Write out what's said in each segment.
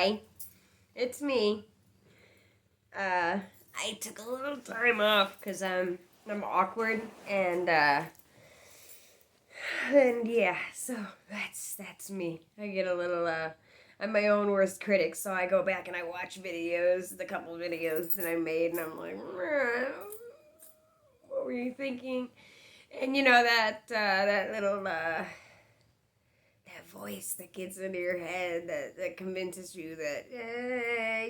Hi, it's me. I took a little time off because I'm awkward and yeah, so that's me. I get a little I'm my own worst critic, so I go back and I watch videos, the couple videos that I made, and I'm like, what were you thinking? And you know that little that voice that gets into your head that convinces you that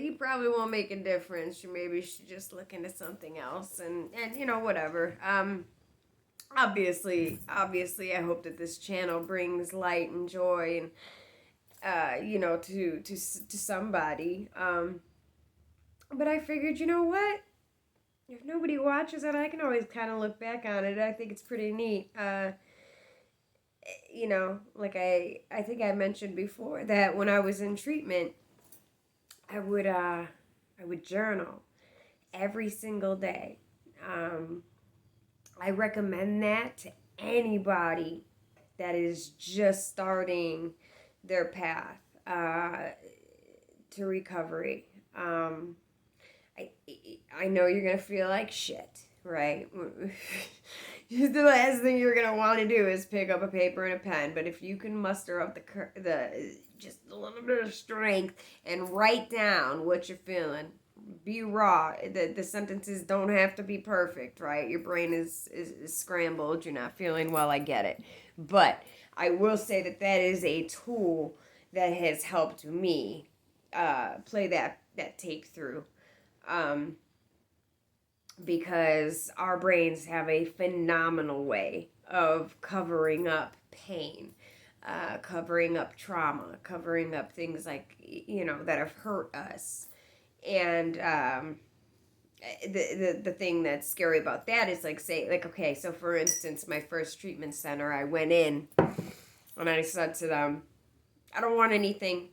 you probably won't make a difference. You maybe should just look into something else and whatever. Obviously, I hope that this channel brings light and joy and to somebody. But I figured, you know what? If nobody watches it, I can always kind of look back on it. I think it's pretty neat. Like I think I mentioned before that when I was in treatment, I would journal every single day. I recommend that to anybody that is just starting their path to recovery. I I know you're gonna feel like shit, right? The last thing you're gonna want to do is pick up a paper and a pen. But if you can muster up the just a little bit of strength and write down what you're feeling, be raw. The sentences don't have to be perfect, right? Your brain is scrambled. You're not feeling well. I get it, but I will say that is a tool that has helped me play that tape through. Um, because our brains have a phenomenal way of covering up pain, covering up trauma, covering up things like, that have hurt us. And the thing that's scary about that is okay, so for instance, my first treatment center, I went in and I said to them, I don't want anything.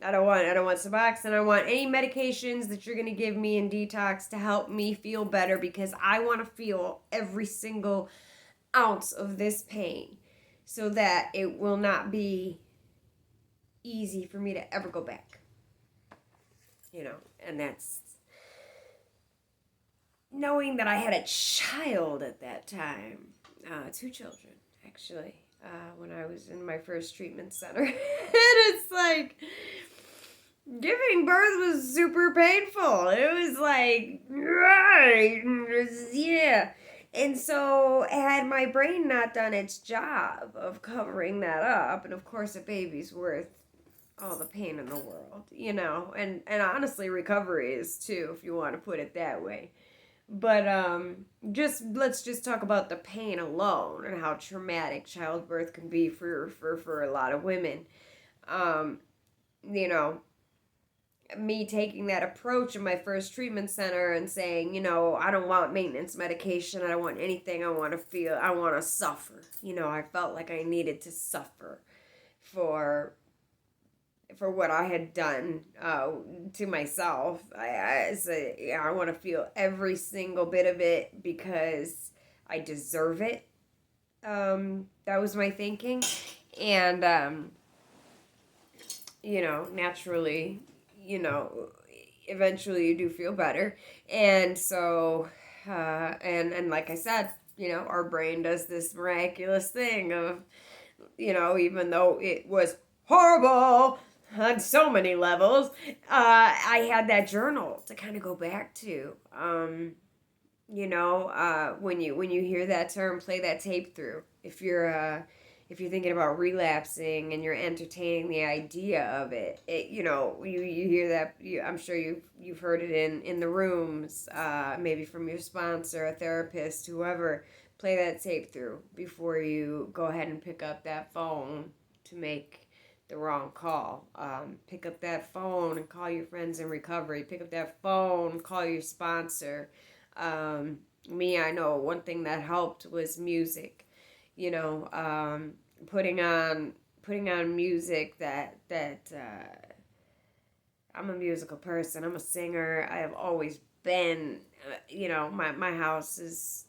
I don't want Suboxone. I don't want any medications that you're going to give me in detox to help me feel better, because I want to feel every single ounce of this pain so that it will not be easy for me to ever go back. And that's knowing that I had a child at that time, 2 children actually, when I was in my first treatment center. And it's like, giving birth was super painful. It was like, right, yeah. And so, had my brain not done its job of covering that up, and of course, a baby's worth all the pain in the world, and honestly, recovery is too, if you want to put it that way. But let's just talk about the pain alone and how traumatic childbirth can be for a lot of women. Um, you know, me taking that approach in my first treatment center and saying, I don't want maintenance medication. I don't want anything. I want to suffer. I felt like I needed to suffer for what I had done to myself. I said, I want to feel every single bit of it because I deserve it. That was my thinking. And, naturally, eventually you do feel better. And so, and like I said, our brain does this miraculous thing of, even though it was horrible on so many levels, I had that journal to kind of go back to. When you hear that term, play that tape through. If you're thinking about relapsing and you're entertaining the idea of it, you hear that. I'm sure you've heard it in the rooms, maybe from your sponsor, a therapist, whoever. Play that tape through before you go ahead and pick up that phone to make the wrong call. Pick up that phone and call your friends in recovery. Pick up that phone, call your sponsor. I know one thing that helped was music. Putting on music that I'm a musical person. I'm a singer. I have always been. My house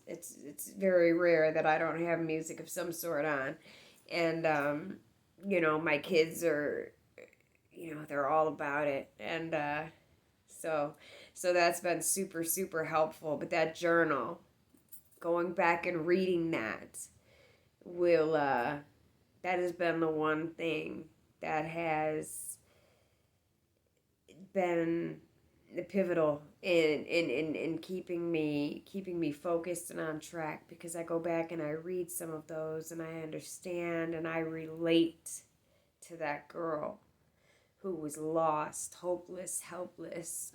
it's very rare that I don't have music of some sort on, and my kids are, they're all about it. And so so that's been super, super helpful. But that journal, going back and reading that will that has been the one thing that has been the pivotal in keeping me focused and on track, because I go back and I read some of those and I understand and I relate to that girl who was lost, hopeless, helpless,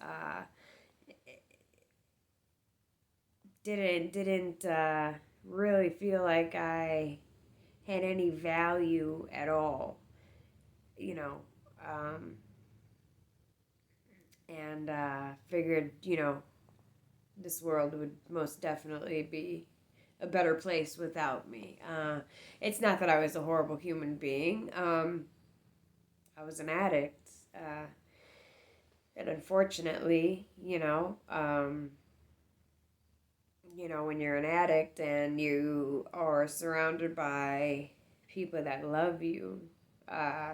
didn't really feel like I had any value at all, you know, um, and figured, this world would most definitely be a better place without me. It's not that I was a horrible human being. I was an addict. And unfortunately, when you're an addict and you are surrounded by people that love you, uh,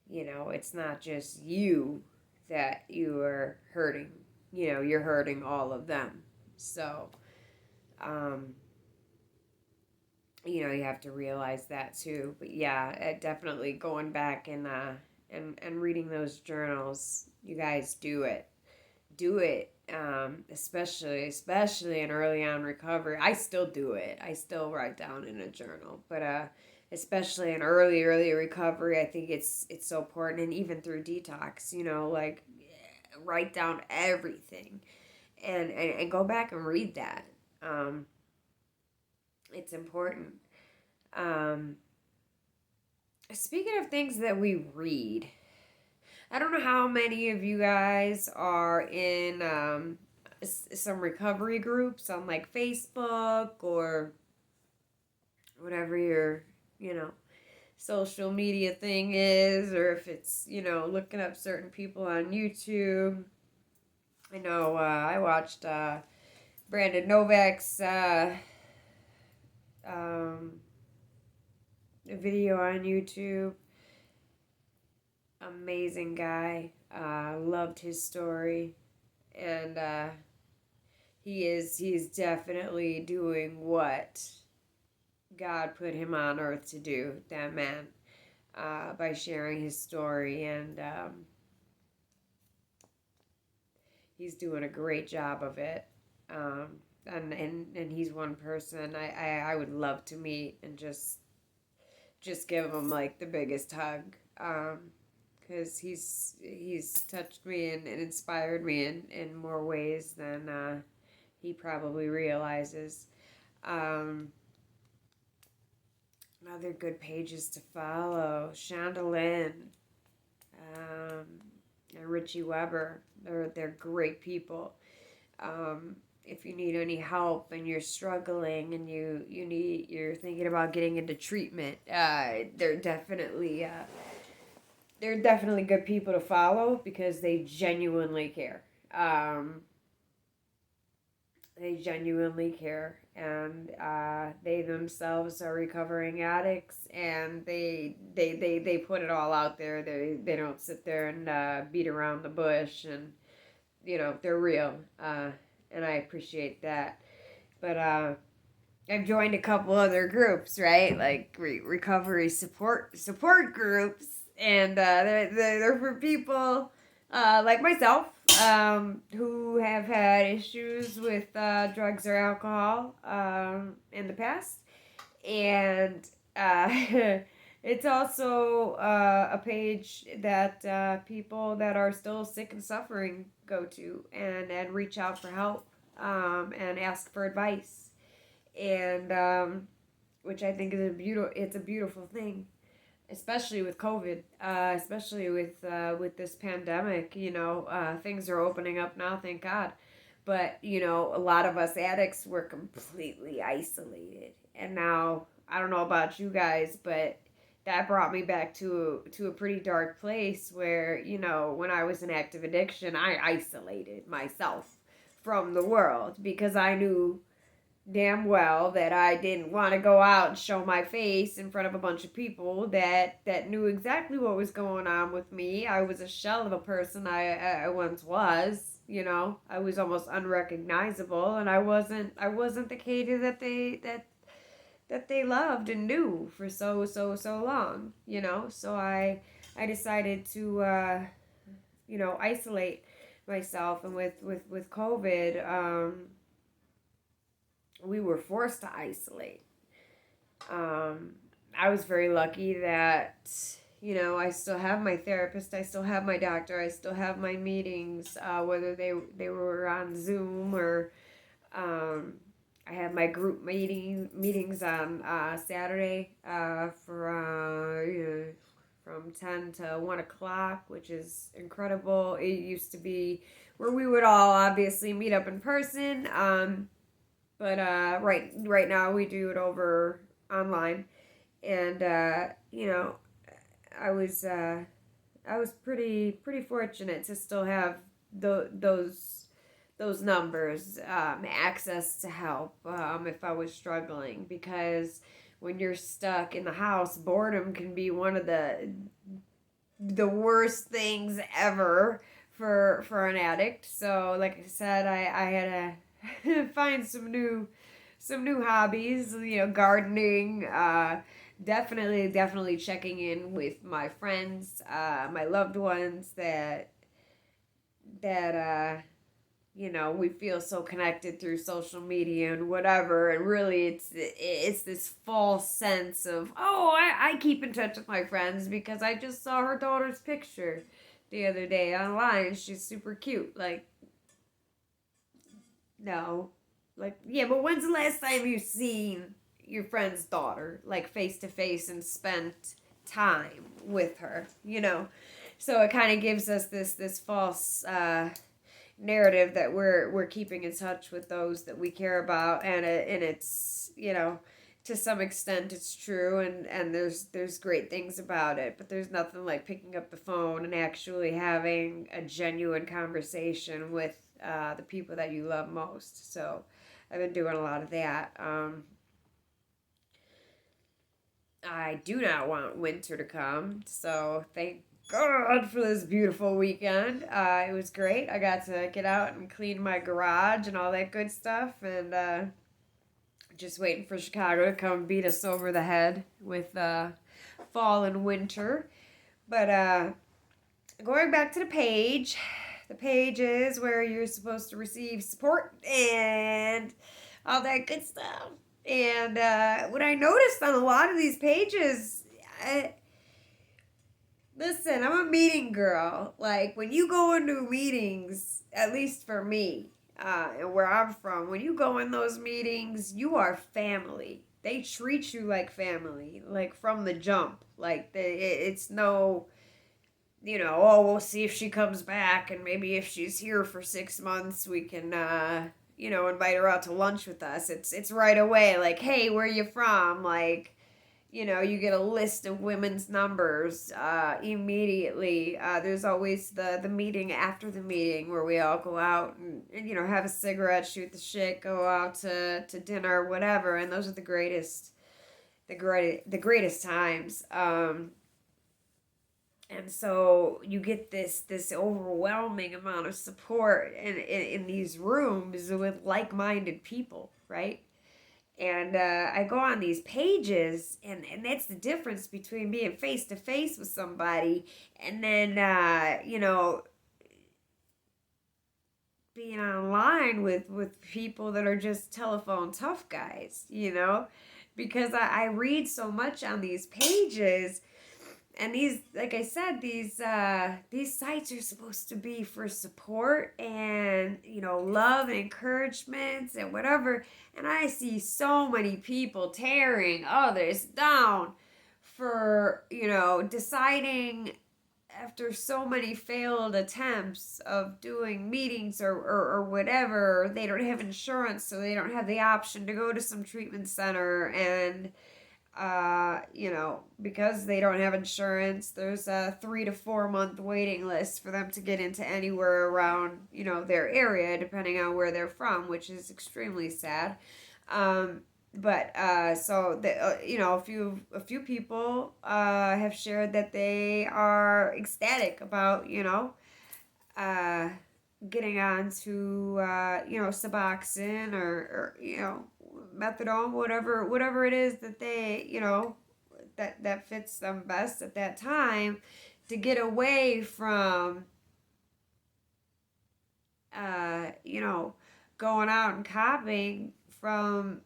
it's not just you that you are hurting. You're hurting all of them. So, um, you have to realize that too. But yeah, definitely going back and reading those journals. You guys do it. Do it. Especially in early on recovery. I still do it. I still write down in a journal. But especially in early recovery, I think it's so important. And even through detox, like, write down everything and go back and read that. It's important. Um, Speaking of things that we read, I don't know how many of you guys are in some recovery groups on like Facebook or whatever your, you know, social media thing is, or if it's, looking up certain people on YouTube. I know I watched Brandon Novak's um, video on YouTube. Amazing guy. Loved his story, and he is definitely doing what God put him on earth to do. That man, by sharing his story, and he's doing a great job of it. And he's one person I would love to meet and just give him like the biggest hug. Because he's touched me and inspired me in more ways than he probably realizes. Um, Other good pages to follow: Shonda Lynn, um, and Richie Weber. They're great people. If you need any help and you're struggling and you're thinking about getting into treatment, they're definitely good people to follow because they genuinely care. They genuinely care, and they themselves are recovering addicts, and they put it all out there. They don't sit there and beat around the bush, and they're real, and I appreciate that. But I've joined a couple other groups, right? Like recovery support groups, and they're for people like myself, who have had issues with drugs or alcohol in the past, and it's also a page that people that are still sick and suffering go to and reach out for help, and ask for advice, and which I think is it's a beautiful thing, especially with COVID, especially with this pandemic. Things are opening up now, thank God. But a lot of us addicts were completely isolated, and now I don't know about you guys, but that brought me back to a pretty dark place where when I was in active addiction, I isolated myself from the world because I knew damn well that I didn't want to go out and show my face in front of a bunch of people that knew exactly what was going on with me. I was a shell of a person I once was. You know, I was almost unrecognizable, and I wasn't the Katie that they loved and knew for so long. You know, so I decided to isolate myself, and with COVID. We were forced to isolate. Um, I was very lucky that, I still have my therapist, I still have my doctor, I still have my meetings, whether they were on Zoom or um, I had my group meetings on Saturday from 10 to 1 o'clock, which is incredible. It used to be where we would all obviously meet up in person. But right now we do it over online, and I was I was pretty fortunate to still have those numbers, access to help if I was struggling, because when you're stuck in the house, boredom can be one of the worst things ever for an addict. So like I said, I had to find some new hobbies, gardening, definitely checking in with my friends, my loved ones that we feel so connected through social media and whatever, and really it's this false sense of, oh, I keep in touch with my friends because I just saw her daughter's picture the other day online. She's super cute. Like, no. Like, yeah, but when's the last time you've seen your friend's daughter, like, face to face and spent time with her, So it kind of gives us this false narrative that we're keeping in touch with those that we care about, and it's, to some extent it's true, and there's great things about it, but there's nothing like picking up the phone and actually having a genuine conversation with the people that you love most. So I've been doing a lot of that. I do not want winter to come, so thank God for this beautiful weekend. It was great. I got to get out and clean my garage and all that good stuff, and just waiting for Chicago to come beat us over the head with fall and winter. But going back to the page is where you're supposed to receive support and all that good stuff. And what I noticed on a lot of these pages, listen, I'm a meeting girl. Like, when you go into meetings, at least for me, and where I'm from, when you go in those meetings, you are family. They treat you like family, like from the jump. Like, it's no, oh, we'll see if she comes back, and maybe if she's here for 6 months, we can, invite her out to lunch with us. It's right away, like, hey, where you from? Like, you get a list of women's numbers immediately. There's always the meeting after the meeting where we all go out and have a cigarette, shoot the shit, go out to dinner, whatever. And those are the greatest times. And so you get this overwhelming amount of support in these rooms with like-minded people, right? And I go on these pages, and that's the difference between being face to face with somebody and then, being online with people that are just telephone tough guys. Because I read so much on these pages. And these, like I said, these sites are supposed to be for support and love and encouragement and whatever. And I see so many people tearing others down for deciding after so many failed attempts of doing meetings or whatever. They don't have insurance, so they don't have the option to go to some treatment center, and because they don't have insurance, there's a 3 to 4 month waiting list for them to get into anywhere around, their area, depending on where they're from, which is extremely sad. So the a few people have shared that they are ecstatic about uh getting on to Suboxone or methadone, whatever it is that they that fits them best at that time, to get away from uh you know going out and copping from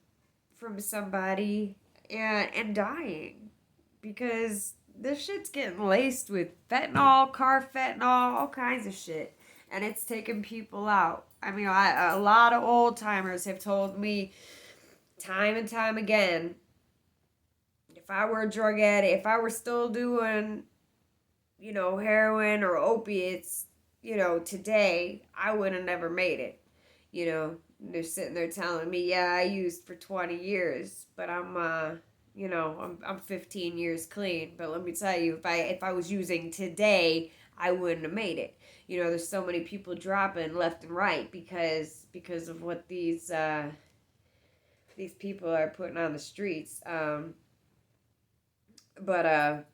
somebody and dying, because this shit's getting laced with fentanyl, carfentanil, all kinds of shit, and it's taking people out. I mean, a lot of old timers have told me time and time again, if I were a drug addict, if I were still doing, heroin or opiates, today, I would have never made it. They're sitting there telling me, yeah, I used for 20 years, but I'm 15 years clean. But let me tell you, if I was using today, I wouldn't have made it. There's so many people dropping left and right because of what these people are putting on the streets. But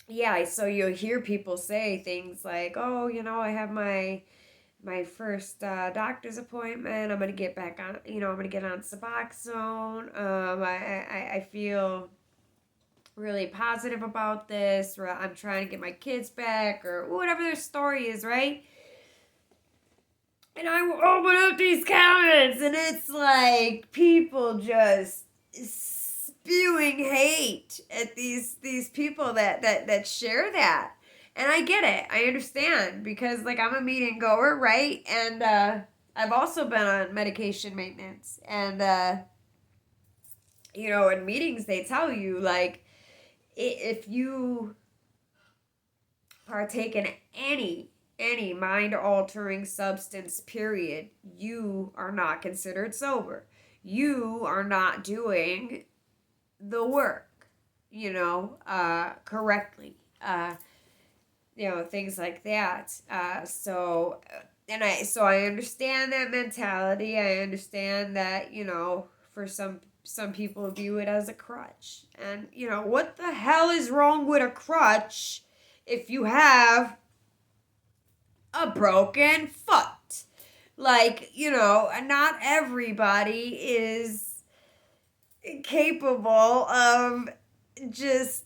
yeah, so you'll hear people say things like, "Oh, I have my first doctor's appointment. I'm gonna get back on. I'm gonna get on Suboxone. I feel really positive about this. Or I'm trying to get my kids back, or whatever their story is, right?" And I open up these comments, and it's like people just spewing hate at these people that share that. And I get it. I understand, because like I'm a meeting goer, right? And I've also been on medication maintenance. And in meetings they tell you, like, if you partake in any mind altering substance, period, you are not considered sober. You are not doing the work, correctly. Things like that. So I understand that mentality. I understand that, for some people view it as a crutch. And, what the hell is wrong with a crutch if you have a broken foot? Like, not everybody is capable of just,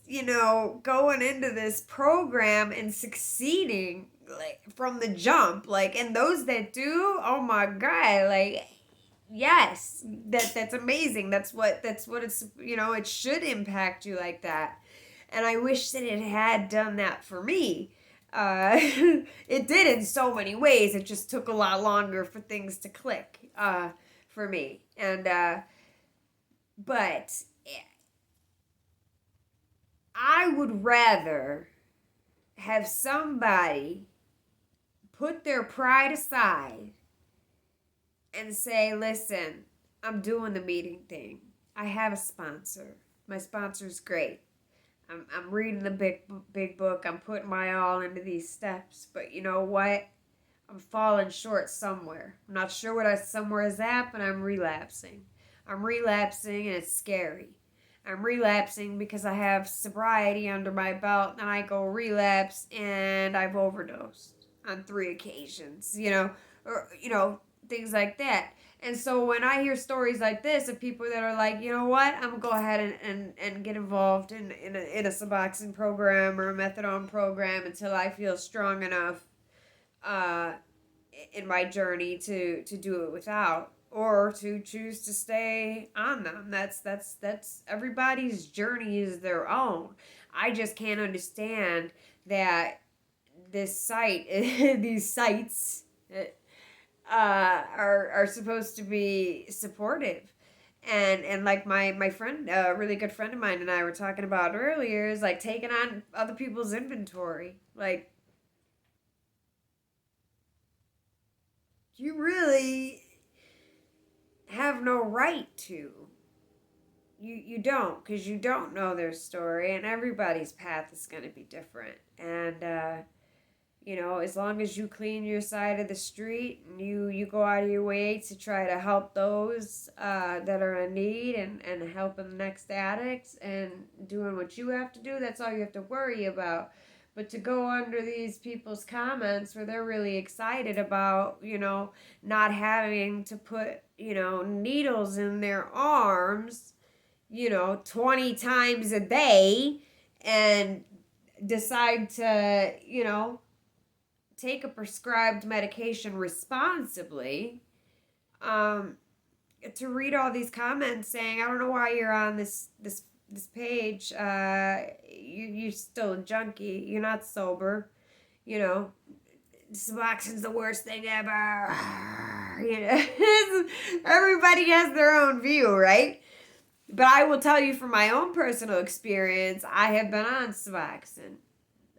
going into this program and succeeding, like, from the jump. Like, and those that do, oh my God, like, yes, that's amazing. That's what it's, it should impact you like that. And I wish that it had done that for me. It did in so many ways. It just took a lot longer for things to click for me. And but I would rather have somebody put their pride aside and say, listen, I'm doing the meeting thing. I have a sponsor. My sponsor's great. I'm reading the big book. I'm putting my all into these steps. But you know what? I'm falling short somewhere. I'm not sure what somewhere is at, but I'm relapsing. I'm relapsing, and it's scary. I'm relapsing because I have sobriety under my belt, and I go relapse, and I've overdosed on 3 occasions, or, things like that. And so when I hear stories like this of people that are like, you know what, I'm going to go ahead and get involved in a Suboxone program or a methadone program until I feel strong enough in my journey to do it without, or to choose to stay on them. That's everybody's journey is their own. I just can't understand that this site these sites are supposed to be supportive. And like my friend, a really good friend of mine, and I were talking about earlier, is like taking on other people's inventory. Like, you really have no right to. You don't, because you don't know their story, and everybody's path is going to be different. And You know, as long as you clean your side of the street and you go out of your way to try to help those that are in need and helping the next addicts and doing what you have to do, that's all you have to worry about. But to go under these people's comments where they're really excited about, not having to put, needles in their arms, 20 times a day and decide to, take a prescribed medication responsibly, to read all these comments saying, I don't know why you're on this page. You're still a junkie. You're not sober. Suboxone's the worst thing ever. Everybody has their own view, right? But I will tell you from my own personal experience, I have been on Suboxone.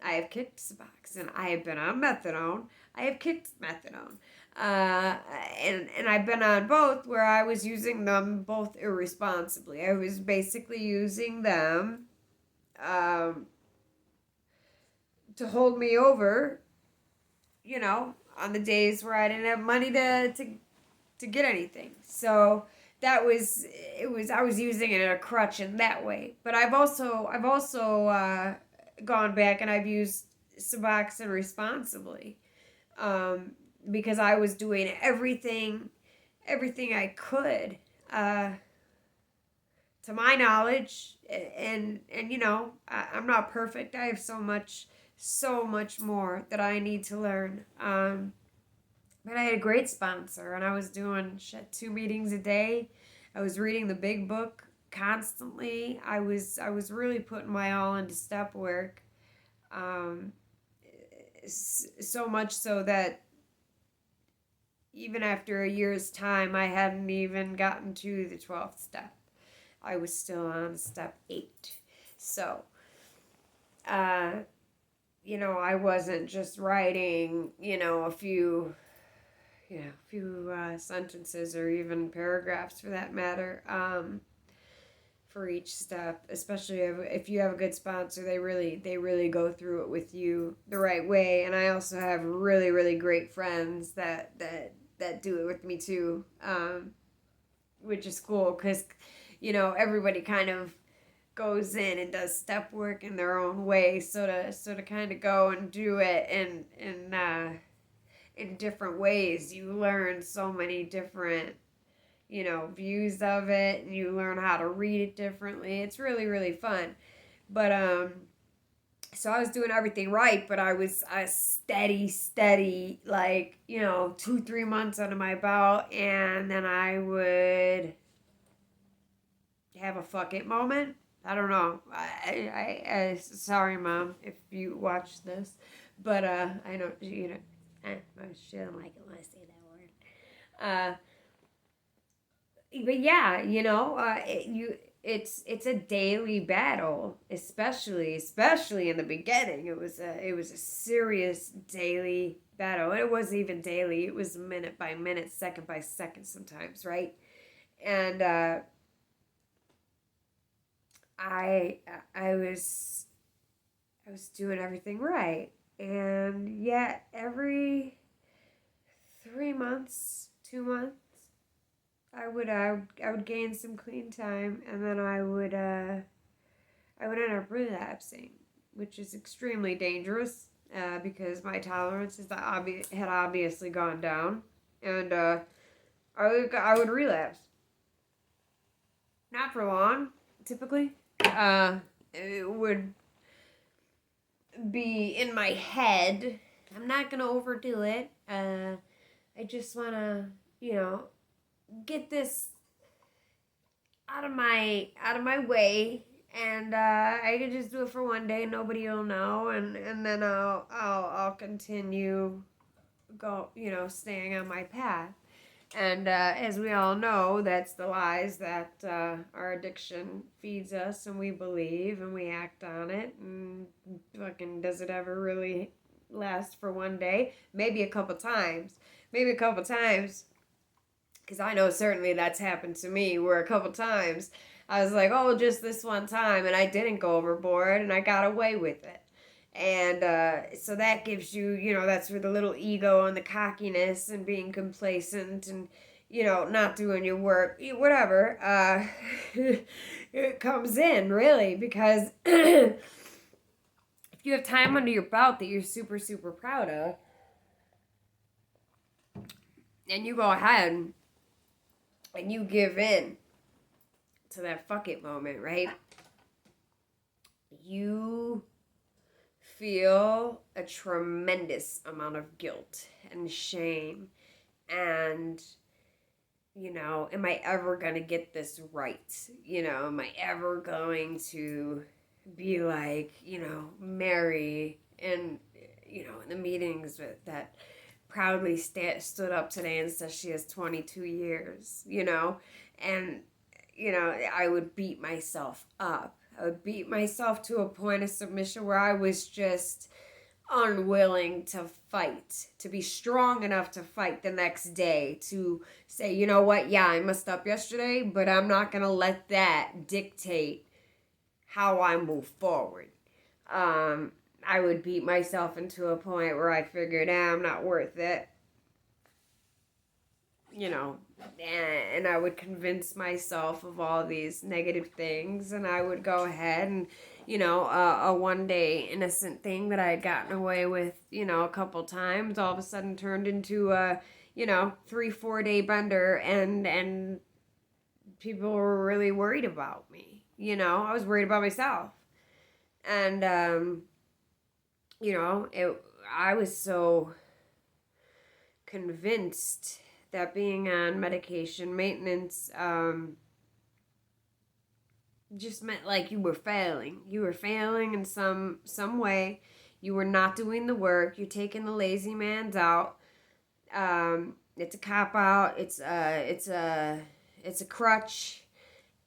I have kicked Suboxone. I have been on methadone. I have kicked methadone. And I've been on both where I was using them both irresponsibly. I was basically using them to hold me over, on the days where I didn't have money to get anything. So I was using it as a crutch in that way. But I've also gone back and I've used Suboxone responsibly, because I was doing everything I could, to my knowledge, and I'm not perfect. I have so much more that I need to learn. But I had a great sponsor, and I was doing 2 meetings a day. I was reading the big book constantly. I was really putting my all into step work. So much so that even after a year's time, I hadn't even gotten to the 12th step. I was still on step 8. So, I wasn't just writing, a few sentences or even paragraphs for that matter, for each step, especially if you have a good sponsor. They really go through it with you the right way. And I also have really, really great friends that do it with me too, which is cool because, everybody kind of goes in and does step work in their own way. So to kind of go and do it in different ways, you learn so many different, views of it, and you learn how to read it differently. It's really, really fun. But, so I was doing everything right, but I was steady, like, 2-3 months under my belt, and then I would have a fuck it moment. I don't know. I sorry, Mom, if you watch this, but, I know, she don't like it when I say that word. But yeah, it's a daily battle, especially in the beginning. It was a serious daily battle. It wasn't even daily. It was minute by minute, second by second sometimes, right? And I was doing everything right. And yet every 3 months, 2 months, I would gain some clean time, and then I would end up relapsing, which is extremely dangerous, because my tolerance had obviously gone down, and I would relapse. Not for long, typically. It would be in my head. I'm not gonna overdo it. I just wanna, get this out of my way, and I could just do it for one day. Nobody will know, and then I'll continue staying on my path. And as we all know, that's the lies that our addiction feeds us, and we believe, and we act on it. And fucking, does it ever really last for one day? Maybe a couple times. Because I know certainly that's happened to me, where a couple times I was like, oh, just this one time, and I didn't go overboard, and I got away with it. And so that gives you, that's where the little ego and the cockiness and being complacent and, not doing your work, whatever, it comes in, really, because if you have time under your belt that you're super, super proud of, and you go ahead and you give in to that fuck it moment, right? You feel a tremendous amount of guilt and shame and, am I ever going to get this right? Am I ever going to be like, Mary and, in the meetings that proudly stood up today and says she has 22 years, and, I would beat myself up. I would beat myself to a point of submission where I was just unwilling to fight, to be strong enough to fight the next day, to say, you know what, yeah, I messed up yesterday, but I'm not going to let that dictate how I move forward. I would beat myself into a point where I figured, I'm not worth it. And I would convince myself of all these negative things, and I would go ahead and, a one day innocent thing that I had gotten away with, a couple times, all of a sudden turned into a, 3-4 day bender, and people were really worried about me. I was worried about myself. And, I was so convinced that being on medication maintenance just meant like you were failing. You were failing in some way. You were not doing the work. You're taking the lazy man's out. It's a cop out. It's a crutch.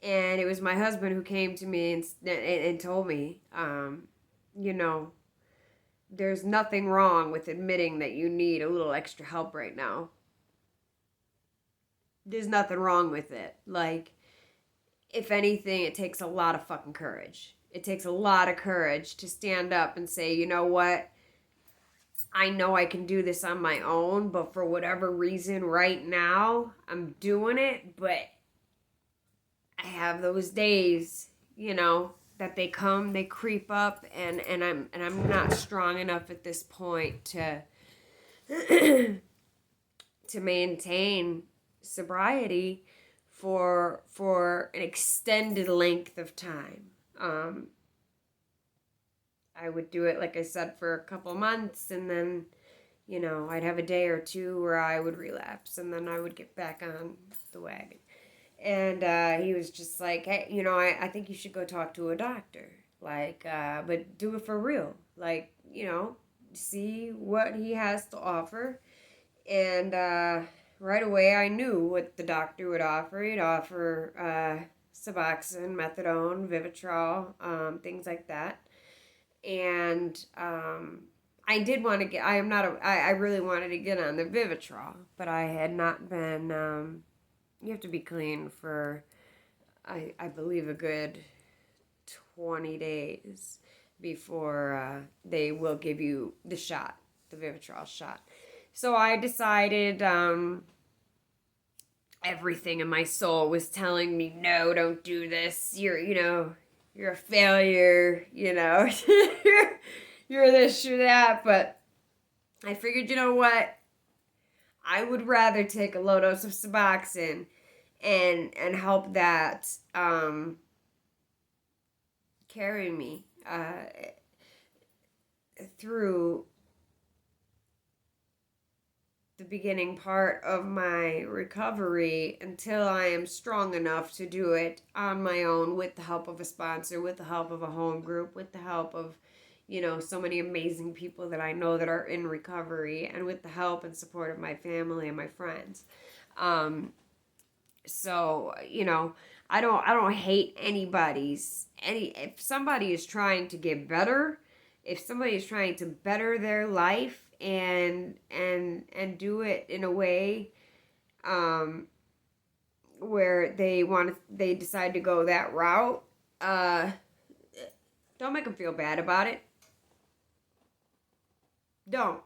And it was my husband who came to me and told me, there's nothing wrong with admitting that you need a little extra help right now. There's nothing wrong with it. Like, if anything, it takes a lot of fucking courage. It takes a lot of courage to stand up and say, you know what? I know I can do this on my own, but for whatever reason right now, I'm doing it, but I have those days, that they come, they creep up, and I'm not strong enough at this point to to maintain sobriety for an extended length of time. I would do it, like I said, for a couple months, and then, I'd have a day or two where I would relapse, and then I would get back on the wagon. And he was just like, hey, I think you should go talk to a doctor. Like, but do it for real. Like, see what he has to offer. And right away I knew what the doctor would offer. He'd offer Suboxone, Methadone, Vivitrol, things like that. And I did want to get, I really wanted to get on the Vivitrol, but I had not been, you have to be clean for, I believe, a good 20 days before they will give you the shot, the Vivitrol shot. So I decided, everything in my soul was telling me, no, don't do this. You're a failure, you're this, you're that. But I figured, you know what? I would rather take a low dose of Suboxone and help that carry me through the beginning part of my recovery until I am strong enough to do it on my own with the help of a sponsor, with the help of a home group, with the help of, so many amazing people that I know that are in recovery, and with the help and support of my family and my friends. So, I don't hate if somebody is trying to get better, if somebody is trying to better their life and do it in a way where they decide to go that route, don't make them feel bad about it. Don't.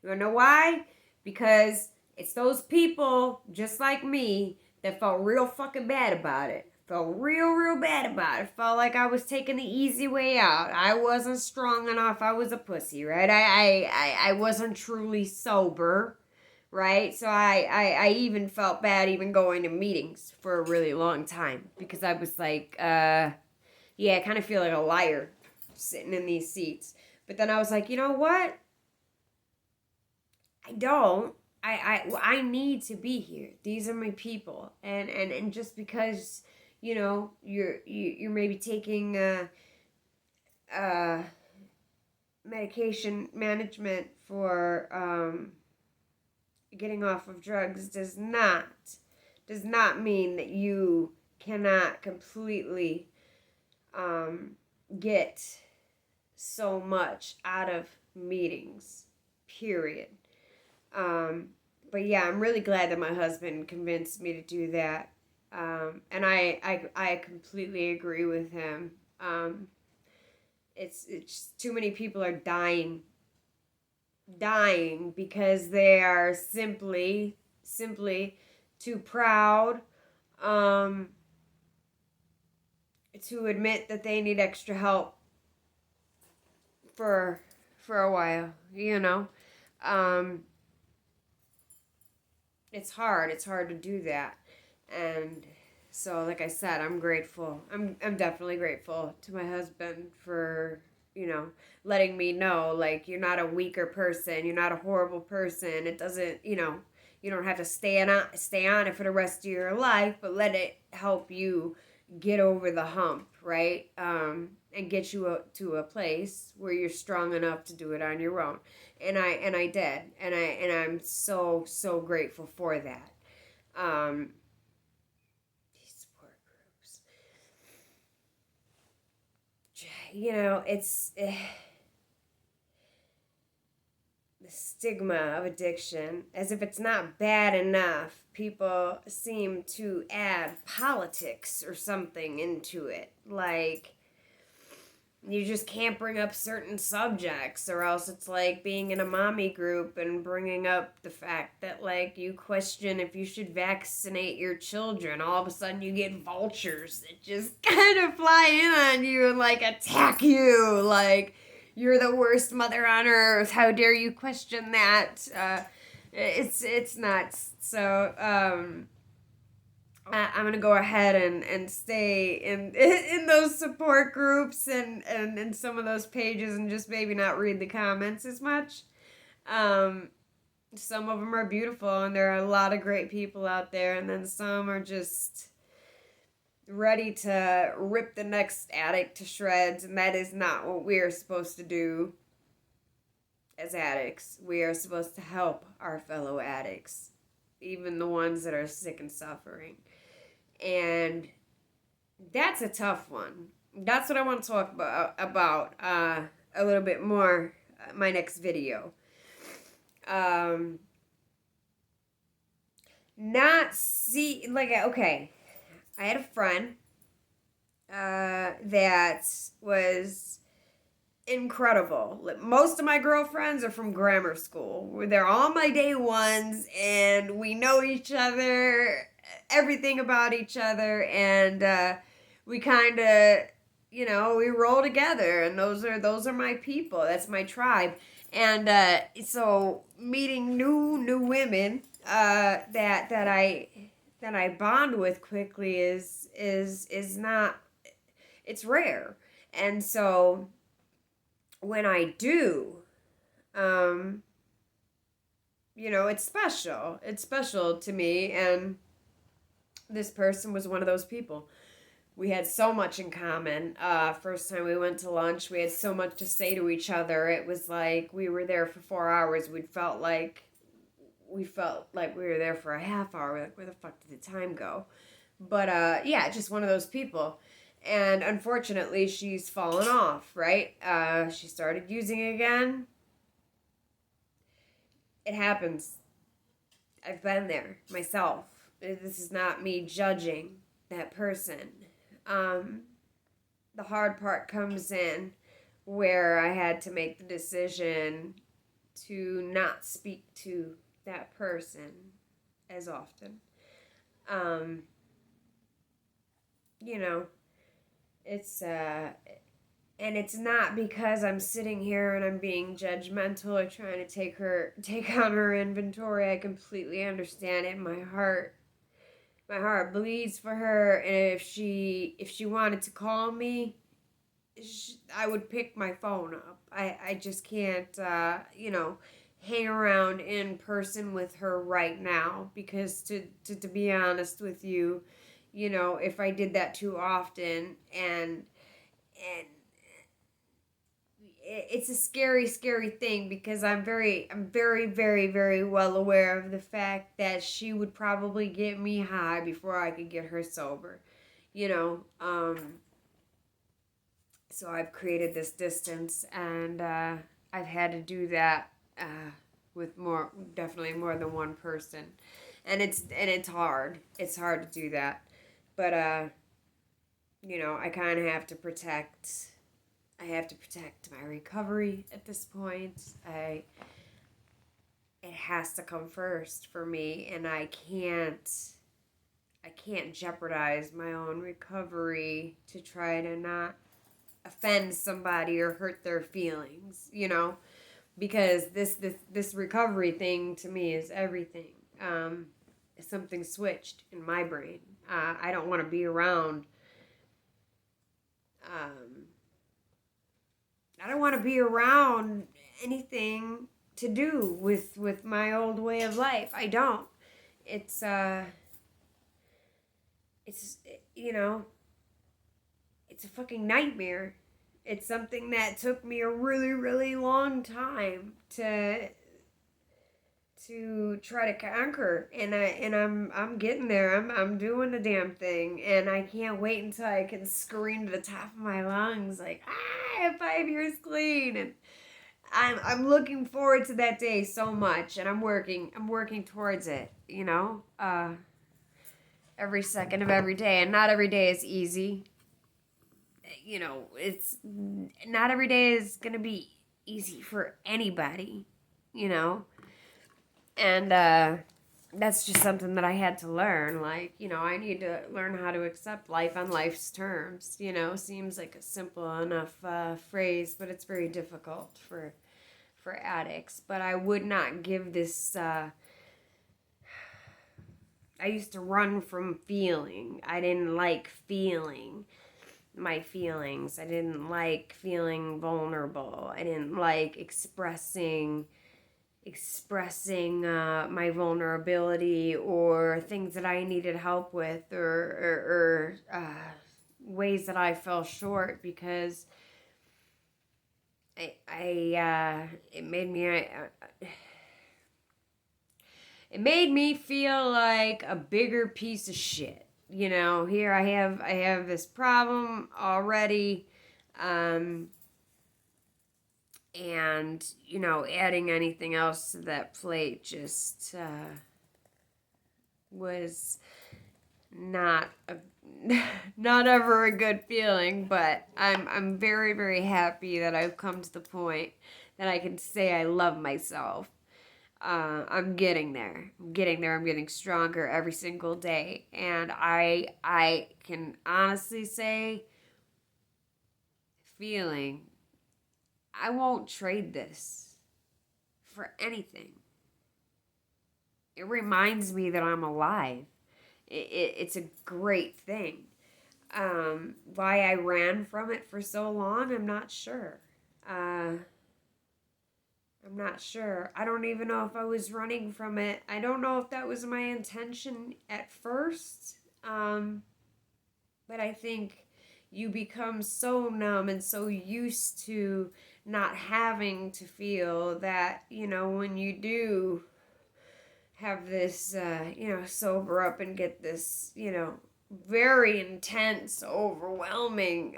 You wanna know why? Because it's those people just like me that felt real fucking bad about it. Felt real bad about it. Felt like I was taking the easy way out. I wasn't strong enough. I was a pussy, right? I wasn't truly sober, right? So I even felt bad even going to meetings for a really long time because I was like, yeah, I kind of feel like a liar sitting in these seats. But then I was like, you know what? I don't. I need to be here. These are my people, and just because you're maybe taking uh medication management for getting off of drugs does not mean that you cannot completely get so much out of meetings. Period. Um, but yeah, I'm really glad that my husband convinced me to do that. And I completely agree with him. It's too many people are dying because they are simply too proud um, to admit that they need extra help for a while. Um, it's hard. It's hard to do that, and so like I said, I'm grateful. I'm definitely grateful to my husband for letting me know, like, you're not a weaker person. You're not a horrible person. It doesn't you don't have to stay on it for the rest of your life, but let it help you get over the hump, right? And get you to a place where you're strong enough to do it on your own. And I did, and I'm so grateful for that. Um, these support groups, it's the stigma of addiction, as if it's not bad enough. People seem to add politics or something into it, like you just can't bring up certain subjects, or else it's like being in a mommy group and bringing up the fact that, like, you question if you should vaccinate your children. All of a sudden you get vultures that just kind of fly in on you and like attack you, like you're the worst mother on earth. How dare you question that? It's nuts. So I'm gonna go ahead and stay in those support groups and in some of those pages, and just maybe not read the comments as much. Um, some of them are beautiful, and there are a lot of great people out there, and then some are just ready to rip the next addict to shreds, and that is not what we are supposed to do as addicts. We are supposed to help our fellow addicts, even the ones that are sick and suffering. And that's a tough one. That's what I want to talk about a little bit more my next video. Not see like okay, I had a friend that was incredible. Most of my girlfriends are from grammar school. They're all my day ones, and we know each other, everything about each other, and we kind of, we roll together, and those are my people. That's my tribe, and so meeting new women that I bond with quickly is not, it's rare, and so when I do, it's special. It's special to me, and this person was one of those people. We had so much in common. First time we went to lunch, we had so much to say to each other. It was like we were there for 4 hours. We felt like we were there for a half hour. Like, where the fuck did the time go? But yeah, just one of those people. And unfortunately, she's fallen off, right? She started using again. It happens. I've been there myself. This is not me judging that person. The hard part comes in where I had to make the decision to not speak to that person as often. Um, you know, it's and it's not because I'm sitting here and I'm being judgmental or trying to take on her inventory. I completely understand it. My heart bleeds for her, and if she wanted to call me, I would pick my phone up. I just can't hang around in person with her right now, because to be honest with you, if I did that too often, and it's a scary thing, because I'm very, very, very well aware of the fact that she would probably get me high before I could get her sober, you know. So I've created this distance, and I've had to do that with definitely more than one person, and it's hard. It's hard to do that, but I kind of have to protect. I have to protect my recovery at this point. It has to come first for me, and I can't jeopardize my own recovery to try to not offend somebody or hurt their feelings, because this recovery thing to me is everything. Something switched in my brain. I don't want to be around. I don't want to be around anything to do with my old way of life. I don't. It's it's you know it's a fucking nightmare. It's something that took me a really, really long time to try to conquer, and I'm getting there. I'm doing the damn thing, and I can't wait until I can scream to the top of my lungs like, I have 5 years clean. And I'm looking forward to that day so much, and I'm working towards it, every second of every day. And not every day is easy. It's not every day is gonna be easy for anybody, and that's just something that I had to learn. Like, I need to learn how to accept life on life's terms. Seems like a simple enough phrase, but it's very difficult for addicts. But I would not give this. I used to run from feeling. I didn't like feeling my feelings. I didn't like feeling vulnerable. I didn't like expressing my vulnerability or things that I needed help with, or ways that I fell short, because it made me feel like a bigger piece of shit. Here I have this problem already, and adding anything else to that plate just was not not ever a good feeling. But I'm very, very happy that I've come to the point that I can say I love myself. I'm getting there. I'm getting stronger every single day, and I can honestly say, feeling, I won't trade this for anything. It reminds me that I'm alive. It's a great thing. Why I ran from it for so long, I'm not sure. I'm not sure. I don't even know if I was running from it. I don't know if that was my intention at first. But I think you become so numb and so used to not having to feel that, when you do have this, sober up and get this, very intense, overwhelming,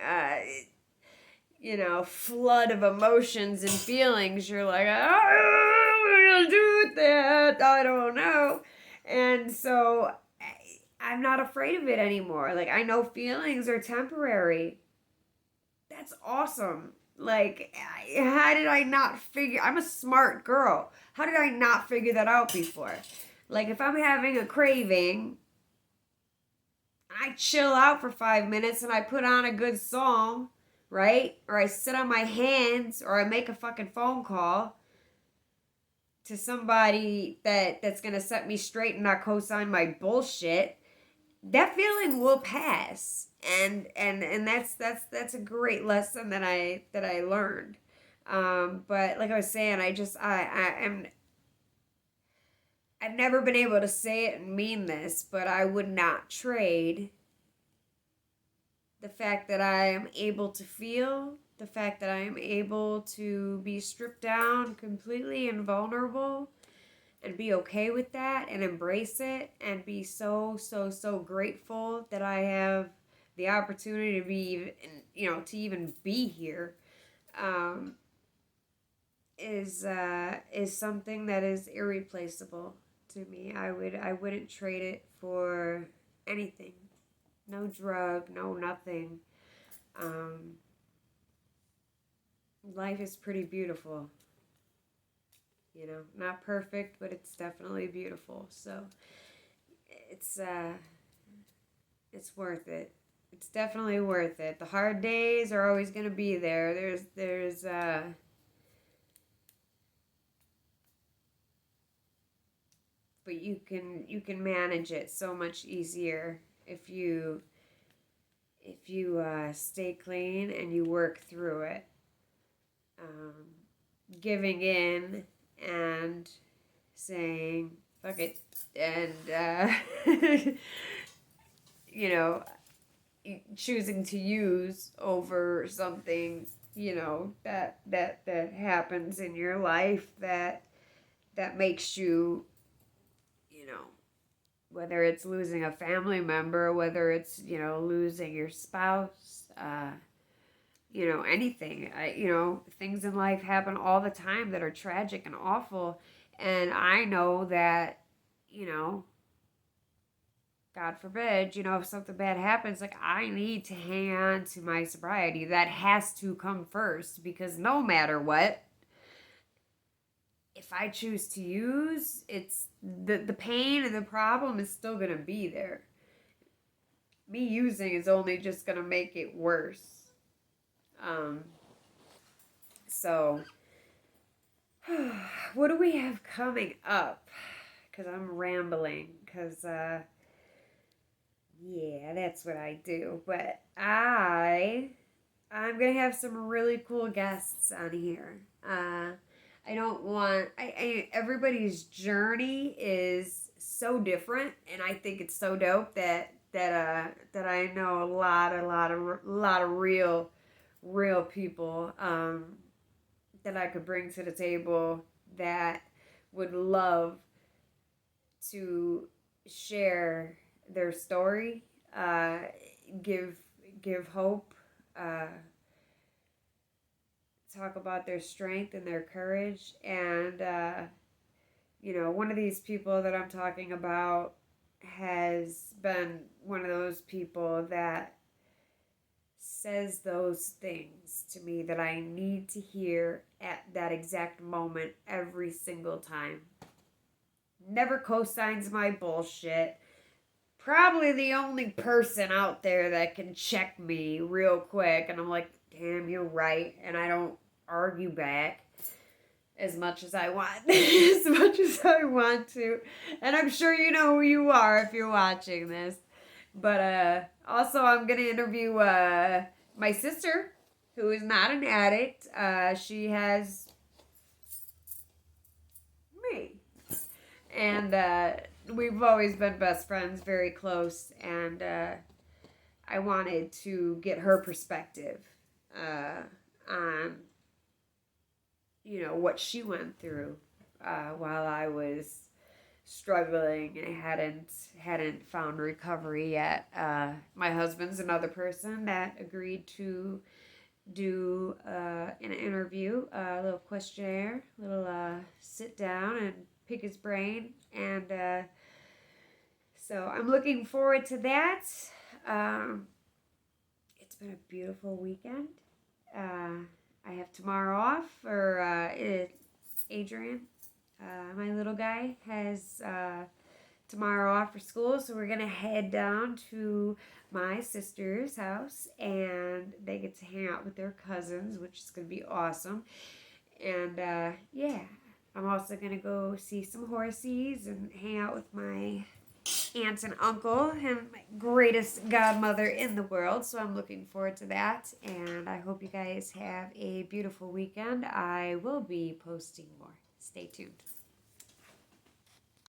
flood of emotions and feelings, you're like, oh, what am I gonna do with that? I don't know. And so I'm not afraid of it anymore. Like, I know feelings are temporary. That's awesome. Like, how did I not figure? I'm a smart girl. How did I not figure that out before? Like, if I'm having a craving, I chill out for 5 minutes and I put on a good song, right? Or I sit on my hands, or I make a fucking phone call to somebody that's gonna set me straight and not co-sign my bullshit. That feeling will pass, and that's a great lesson that I learned. But like I was saying, I've never been able to say it and mean this, but I would not trade the fact that I am able to feel, the fact that I am able to be stripped down completely and vulnerable, and be okay with that and embrace it and be so, so, so grateful that I have the opportunity to be, to even be here, um, is something that is irreplaceable to me. I wouldn't trade it for anything. No drug, no nothing. Um, Life is pretty beautiful. Not perfect, but it's definitely beautiful. So it's uh, it's worth it. It's definitely worth it. The hard days are always gonna be there. But you can manage it so much easier if you stay clean and you work through it. Um, Giving in and saying fuck it, and you know choosing to use over something, that happens in your life that makes you, you know whether it's losing a family member, whether it's losing your spouse, anything. Things in life happen all the time that are tragic and awful. And I know that, you know, God forbid, if something bad happens, like, I need to hang on to my sobriety. That has to come first, because no matter what, if I choose to use, it's the pain and the problem is still going to be there. Me using is only just going to make it worse. Um, so, what do we have coming up? Because I'm rambling. Because, yeah, that's what I do. But I'm going to have some really cool guests on here. I don't want, everybody's journey is so different. And I think it's so dope that I know a lot of real people, that I could bring to the table that would love to share their story, give give hope, uh, talk about their strength and their courage, and one of these people that I'm talking about has been one of those people that says those things to me that I need to hear at that exact moment every single time. Never co-signs my bullshit. Probably the only person out there that can check me real quick, and I'm like, damn, you're right, and I don't argue back as much as I want. As much as I want to. And I'm sure you know who you are if you're watching this. But also, I'm going to interview my sister, who is not an addict. She has me. And we've always been best friends, very close. And I wanted to get her perspective on, what she went through while I was struggling and hadn't found recovery yet. My husband's another person that agreed to do an interview, a little questionnaire, a little sit down and pick his brain, and so I'm looking forward to that. It's been a beautiful weekend. I have tomorrow off, or Adrian, my little guy, has tomorrow off for school, so we're gonna head down to my sister's house, and they get to hang out with their cousins, which is gonna be awesome. And yeah, I'm also gonna go see some horsies and hang out with my aunt and uncle and my greatest godmother in the world. So I'm looking forward to that, and I hope you guys have a beautiful weekend. I will be posting more. Stay tuned.